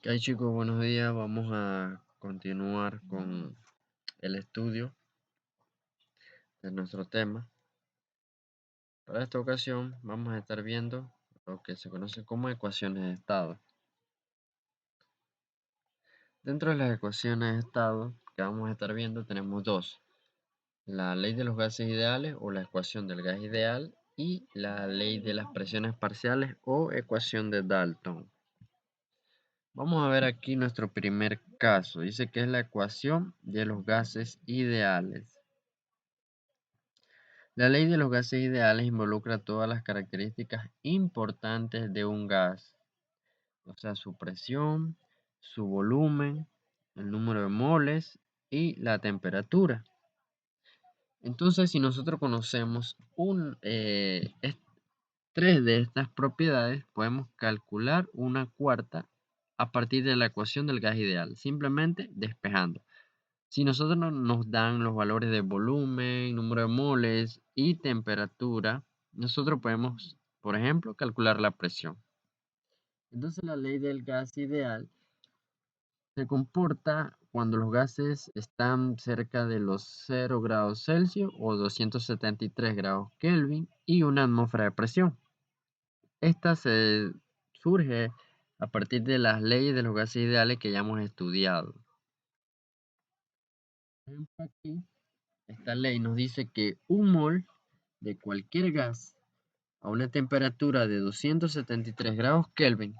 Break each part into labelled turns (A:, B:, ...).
A: ¿Qué hay, chicos? Buenos días. Vamos a continuar con el estudio de nuestro tema. Para esta ocasión vamos a estar viendo lo que se conoce como ecuaciones de estado. Dentro de las ecuaciones de estado que vamos a estar viendo tenemos dos: la ley de los gases ideales o la ecuación del gas ideal y la ley de las presiones parciales o ecuación de Dalton. Vamos a ver aquí nuestro primer caso. Dice que es la ecuación de los gases ideales. La ley de los gases ideales involucra todas las características importantes de un gas, o sea, su presión, su volumen, el número de moles y la temperatura. Entonces, si nosotros conocemos tres de estas propiedades, podemos calcular una cuarta a partir de la ecuación del gas ideal, simplemente despejando. Si nosotros nos dan los valores de volumen, número de moles y temperatura, nosotros podemos, por ejemplo, calcular la presión. Entonces, la ley del gas ideal se comporta cuando los gases están cerca de los 0 grados Celsius o 273 grados Kelvin y una atmósfera de presión. Esta se surge a partir de las leyes de los gases ideales que ya hemos estudiado. Por ejemplo, aquí esta ley nos dice que un mol de cualquier gas a una temperatura de 273 grados Kelvin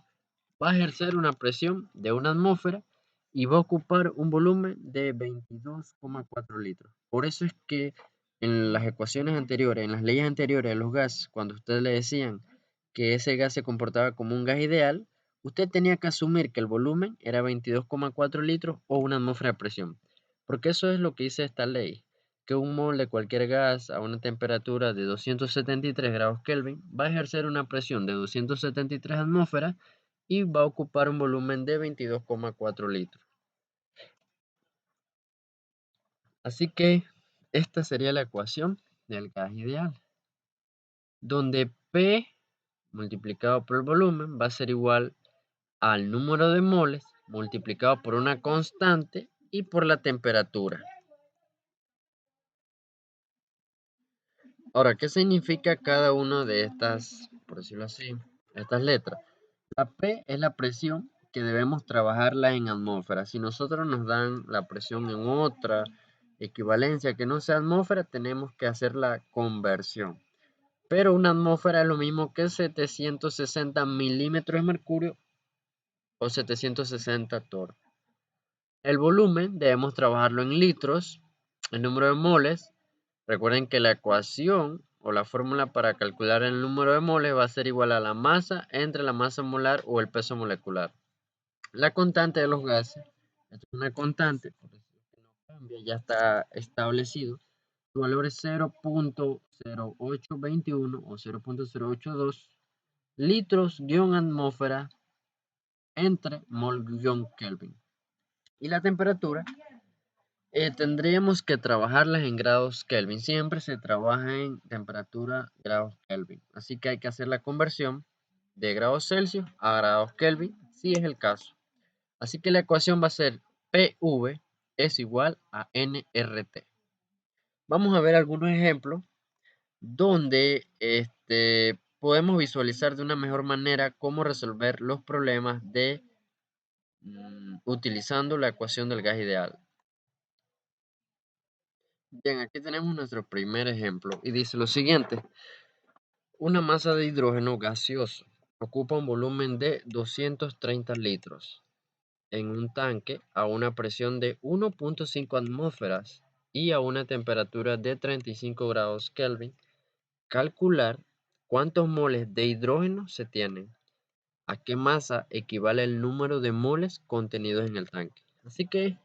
A: va a ejercer una presión de una atmósfera y va a ocupar un volumen de 22,4 litros. Por eso es que en las ecuaciones anteriores, en las leyes anteriores de los gases, cuando ustedes le decían que ese gas se comportaba como un gas ideal, usted tenía que asumir que el volumen era 22,4 litros o una atmósfera de presión. Porque eso es lo que dice esta ley, que un mol de cualquier gas a una temperatura de 273 grados Kelvin va a ejercer una presión de 273 atmósferas y va a ocupar un volumen de 22,4 litros. Así que esta sería la ecuación del gas ideal, donde P multiplicado por el volumen va a ser igual al número de moles multiplicado por una constante y por la temperatura. Ahora, ¿qué significa cada una de estas, por decirlo así, estas letras? La P es la presión que debemos trabajarla en atmósfera. Si nosotros nos dan la presión en otra equivalencia que no sea atmósfera, tenemos que hacer la conversión. Pero una atmósfera es lo mismo que 760 milímetros de mercurio o 760 torr. El volumen debemos trabajarlo en litros. El número de moles, recuerden que la ecuación o la fórmula para calcular el número de moles va a ser igual a la masa entre la masa molar o el peso molecular. La constante de los gases, esto es una constante, por eso que no cambia, ya está establecido. Su valor es 0.0821 o 0.082 litros-atmósfera entre mol-Kelvin. Y la temperatura, tendríamos que trabajarlas en grados Kelvin. Siempre se trabaja en temperatura grados Kelvin. Así que hay que hacer la conversión de grados Celsius a grados Kelvin, si es el caso. Así que la ecuación va a ser PV es igual a nRT. Vamos a ver algunos ejemplos donde podemos visualizar de una mejor manera cómo resolver los problemas de utilizando la ecuación del gas ideal. Bien, aquí tenemos nuestro primer ejemplo y dice lo siguiente: una masa de hidrógeno gaseoso ocupa un volumen de 230 litros en un tanque a una presión de 1.5 atmósferas y a una temperatura de 35 grados Kelvin. Calcular cuántos moles de hidrógeno se tienen. ¿A qué masa equivale el número de moles contenidos en el tanque? Así que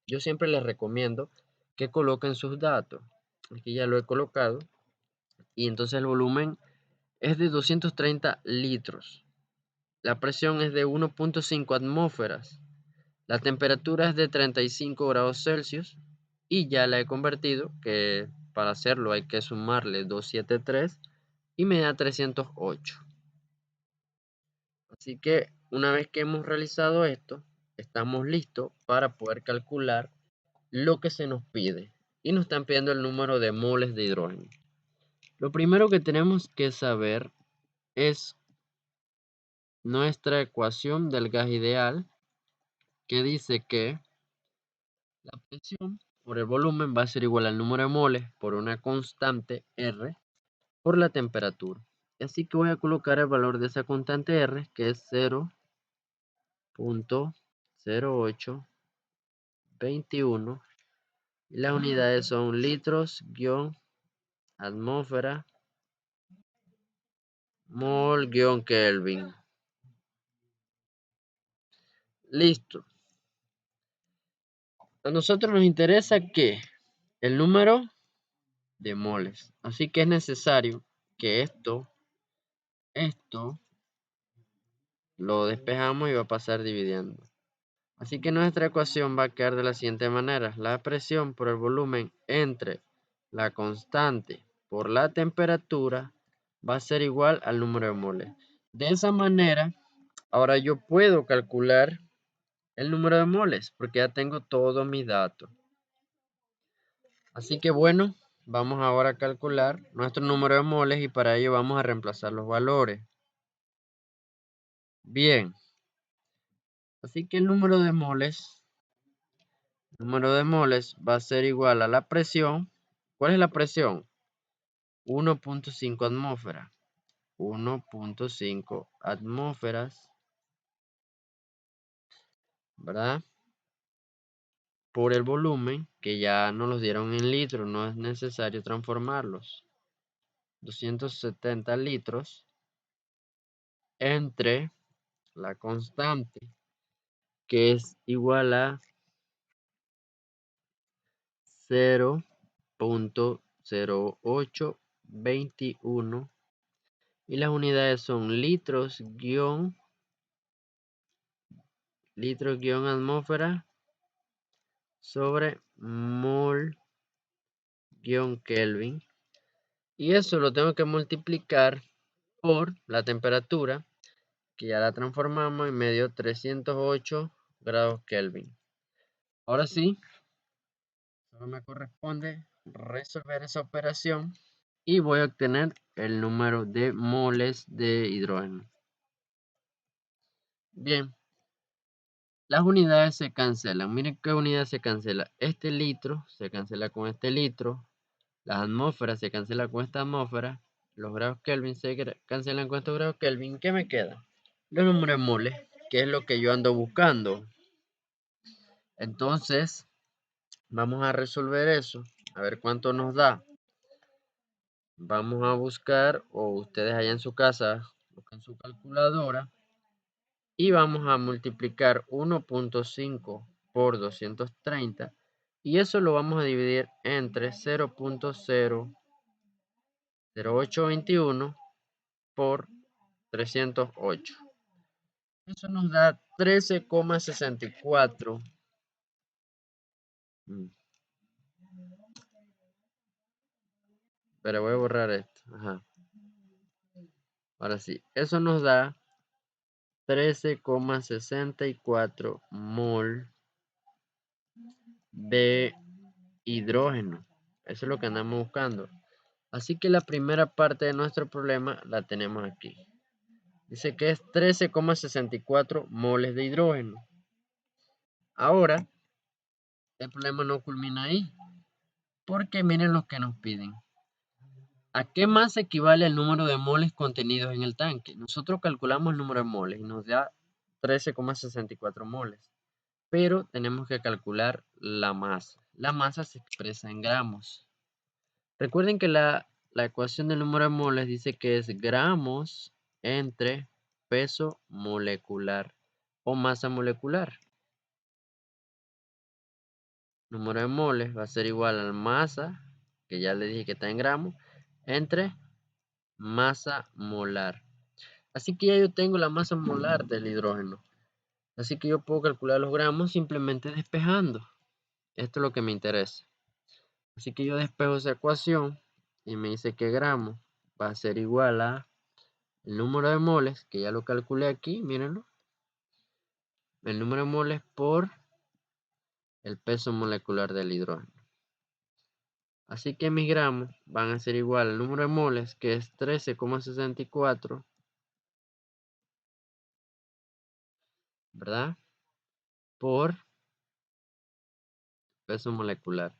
A: yo siempre les recomiendo que coloquen sus datos. Aquí ya lo he colocado. Y entonces el volumen es de 230 litros. La presión es de 1.5 atmósferas. La temperatura es de 35 grados Celsius. Y ya la he convertido, que para hacerlo hay que sumarle 273 y me da 308. Así que una vez que hemos realizado esto, estamos listos para poder calcular lo que se nos pide. Y nos están pidiendo el número de moles de hidrógeno. Lo primero que tenemos que saber es nuestra ecuación del gas ideal, que dice que la presión por el volumen va a ser igual al número de moles por una constante R por la temperatura. Así que voy a colocar el valor de esa constante R, que es 0.0821. Y las unidades son litros, atmósfera, mol, Kelvin. Listo. A nosotros nos interesa que el número de moles. Así que es necesario que esto lo despejamos y va a pasar dividiendo. Así que nuestra ecuación va a quedar de la siguiente manera. La presión por el volumen entre la constante por la temperatura va a ser igual al número de moles. De esa manera, ahora yo puedo calcular el número de moles porque ya tengo todos mis datos. Así que bueno, vamos ahora a calcular nuestro número de moles y para ello vamos a reemplazar los valores. Bien, así que el número de moles va a ser igual a la presión. ¿Cuál es la presión? 1.5 atmósferas. 1.5 atmósferas, ¿verdad? Por el volumen, que ya nos los dieron en litros, no es necesario transformarlos. 270 litros entre la constante, que es igual a 0.0821 y las unidades son litros-atmósfera sobre mol-Kelvin, y eso lo tengo que multiplicar por la temperatura, que ya la transformamos y me dio 308 grados Kelvin. Ahora sí, solo me corresponde resolver esa operación y voy a obtener el número de moles de hidrógeno. Bien, las unidades se cancelan. Miren qué unidad se cancela. Este litro se cancela con este litro. Las atmósferas se cancelan con esta atmósfera. Los grados Kelvin se cancelan con estos grados Kelvin. ¿Qué me queda? Los números de moles, que es lo que yo ando buscando. Entonces, vamos a resolver eso. A ver cuánto nos da. Vamos a buscar, o ustedes allá en su casa, buscan su calculadora. Y vamos a multiplicar 1.5 por 230. Y eso lo vamos a dividir entre 0.00821 por 308. Eso nos da 13,64. Pero voy a borrar esto. Ajá. Ahora sí, eso nos da 13,64 mol de hidrógeno. Eso es lo que andamos buscando. Así que la primera parte de nuestro problema la tenemos aquí. Dice que es 13,64 moles de hidrógeno. Ahora, el problema no culmina ahí, porque miren lo que nos piden. ¿A qué más equivale el número de moles contenidos en el tanque? Nosotros calculamos el número de moles y nos da 13,64 moles. Pero tenemos que calcular la masa. La masa se expresa en gramos. Recuerden que la ecuación del número de moles dice que es gramos entre peso molecular o masa molecular. Número de moles va a ser igual a la masa, que ya le dije que está en gramos, entre masa molar. Así que ya yo tengo la masa molar del hidrógeno. Así que yo puedo calcular los gramos simplemente despejando. Esto es lo que me interesa. Así que yo despejo esa ecuación y me dice que gramos va a ser igual a el número de moles, que ya lo calculé aquí, mírenlo. El número de moles por el peso molecular del hidrógeno. Así que mis gramos van a ser igual al número de moles, que es 13,64, ¿verdad? Por peso molecular.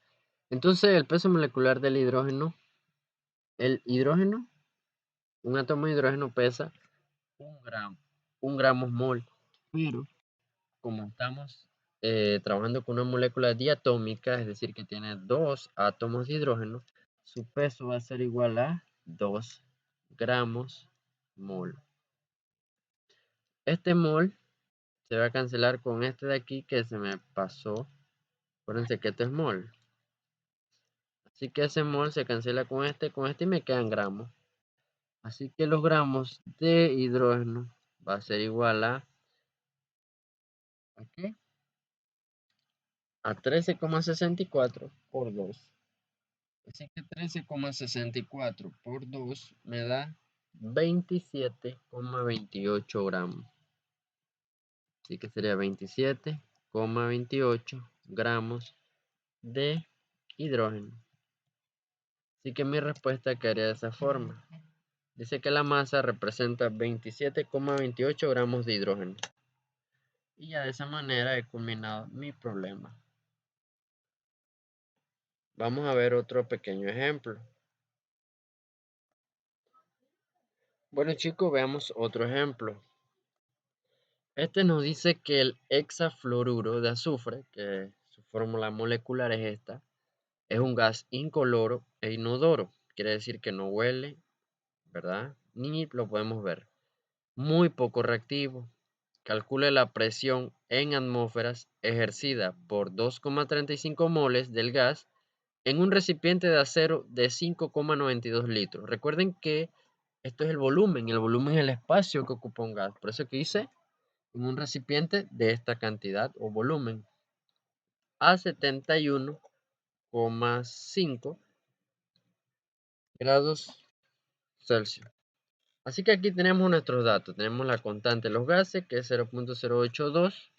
A: Entonces, el peso molecular del hidrógeno, un átomo de hidrógeno pesa 1 gramo mol, pero como estamos trabajando con una molécula diatómica, es decir, que tiene 2 átomos de hidrógeno, su peso va a ser igual a 2 gramos mol. Este mol se va a cancelar con este de aquí que se me pasó. Acuérdense que este es mol. Así que ese mol se cancela con este y me quedan gramos. Así que los gramos de hidrógeno va a ser igual a ¿qué? A 13,64 por 2. Así que 13,64 por 2 me da 27,28 gramos. Así que sería 27,28 gramos de hidrógeno. Así que mi respuesta quedaría de esa forma. Dice que la masa representa 27,28 gramos de hidrógeno. Y ya de esa manera he culminado mi problema. Vamos a ver otro pequeño ejemplo. Bueno chicos, veamos otro ejemplo. Este nos dice que el hexafluoruro de azufre, que su fórmula molecular es esta, es un gas incoloro e inodoro. Quiere decir que no huele, ¿verdad? Ni lo podemos ver. Muy poco reactivo. Calcule la presión en atmósferas ejercida por 2,35 moles del gas en un recipiente de acero de 5,92 litros. Recuerden que esto es el volumen es el espacio que ocupa un gas. Por eso que hice en un recipiente de esta cantidad o volumen a 71,5 grados Celsius. Así que aquí tenemos nuestros datos. Tenemos la constante de los gases, que es 0,082.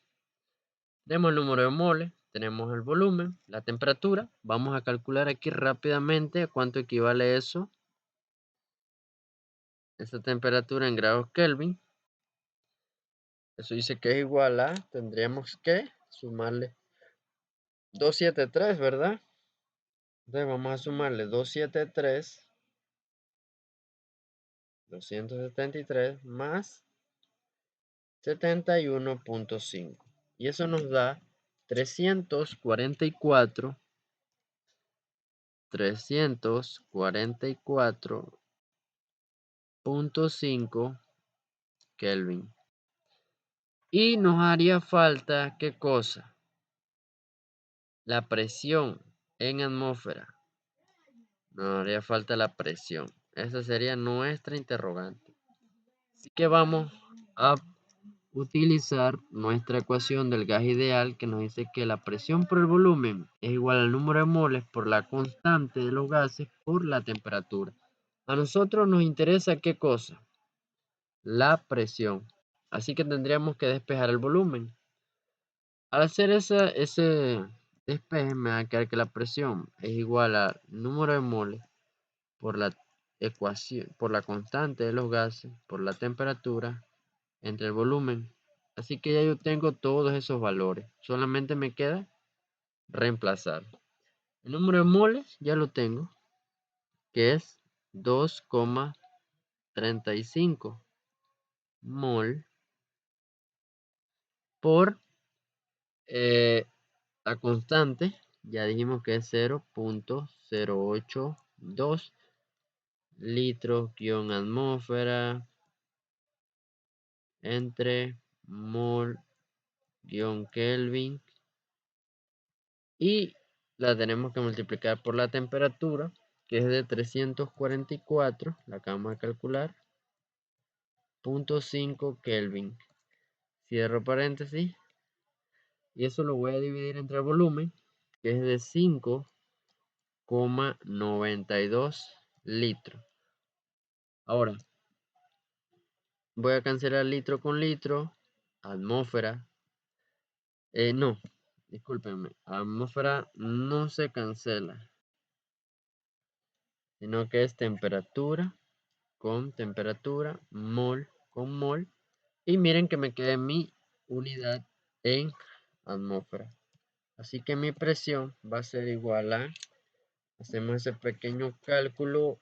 A: Tenemos el número de moles, tenemos el volumen, la temperatura. Vamos a calcular aquí rápidamente cuánto equivale eso. Esa temperatura en grados Kelvin. Eso dice que es igual a, tendríamos que sumarle 273, ¿verdad? Entonces vamos a sumarle 273 más 71,5. Y eso nos da 344,5 Kelvin. Y nos haría falta, ¿qué cosa? La presión en atmósfera. Nos haría falta la presión. Esa sería nuestra interrogante. Así que vamos a utilizar nuestra ecuación del gas ideal, que nos dice que la presión por el volumen es igual al número de moles por la constante de los gases por la temperatura. A nosotros nos interesa ¿qué cosa? La presión. Así que tendríamos que despejar el volumen. Al hacer ese despeje me va a quedar que la presión es igual al número de moles por la ecuación, por la constante de los gases, por la temperatura, entre el volumen. Así que ya yo tengo todos esos valores. Solamente me queda reemplazar. El número de moles ya lo tengo, que es 2,35 mol por la constante. Ya dijimos que es 0,082 litros-atmósfera entre mol-Kelvin. Y la tenemos que multiplicar por la temperatura, que es de 344, la acabamos de calcular, 0,5 Kelvin. Cierro paréntesis. Y eso lo voy a dividir entre el volumen, que es de 5,92 litros. Ahora, Voy a cancelar litro con litro. Atmósfera. No, discúlpenme. Atmósfera no se cancela, sino que es temperatura con temperatura, mol con mol. Y miren que me quedé mi unidad en atmósfera. Así que mi presión va a ser igual a, hacemos ese pequeño cálculo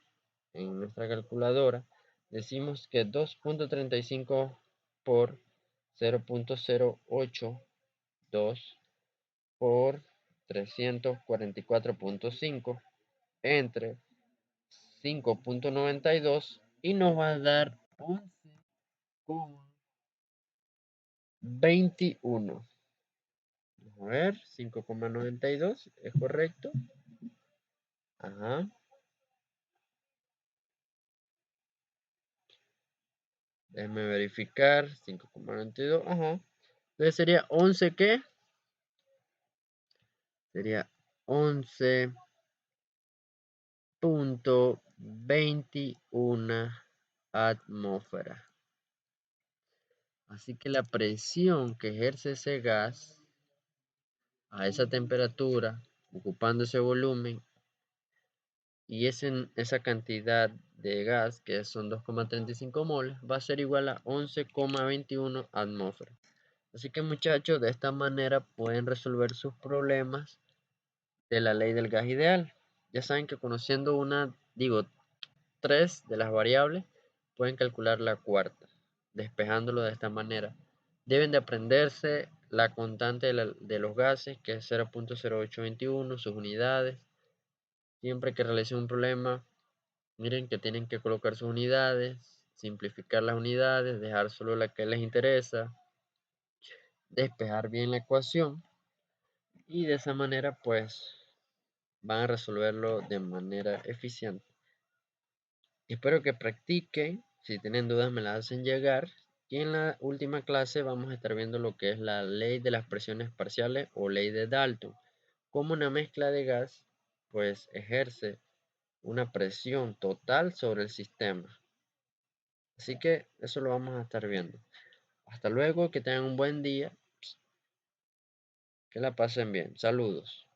A: en nuestra calculadora. Decimos que 2.35 por 0.082 por 344.5 entre 5.92 y nos va a dar 11,21. A ver, 5,92 es correcto. Ajá. Déjeme verificar. 5,92. Ajá. Entonces sería 11, ¿qué? Sería 11.21 atmósfera. Así que la presión que ejerce ese gas a esa temperatura, ocupando ese volumen, y esa cantidad de gas, que son 2,35 moles, va a ser igual a 11,21 atmósferas. Así que muchachos, de esta manera pueden resolver sus problemas de la ley del gas ideal. Ya saben que conociendo tres de las variables, pueden calcular la cuarta, despejándolo de esta manera. Deben de aprenderse la constante de los gases, que es 0.0821, sus unidades. Siempre que realicen un problema, miren que tienen que colocar sus unidades, simplificar las unidades, dejar solo la que les interesa, despejar bien la ecuación y de esa manera pues van a resolverlo de manera eficiente. Espero que practiquen, si tienen dudas me las hacen llegar y en la última clase vamos a estar viendo lo que es la ley de las presiones parciales o ley de Dalton, cómo una mezcla de gas pues ejerce una presión total sobre el sistema. Así que eso lo vamos a estar viendo. Hasta luego, que tengan un buen día, que la pasen bien. Saludos.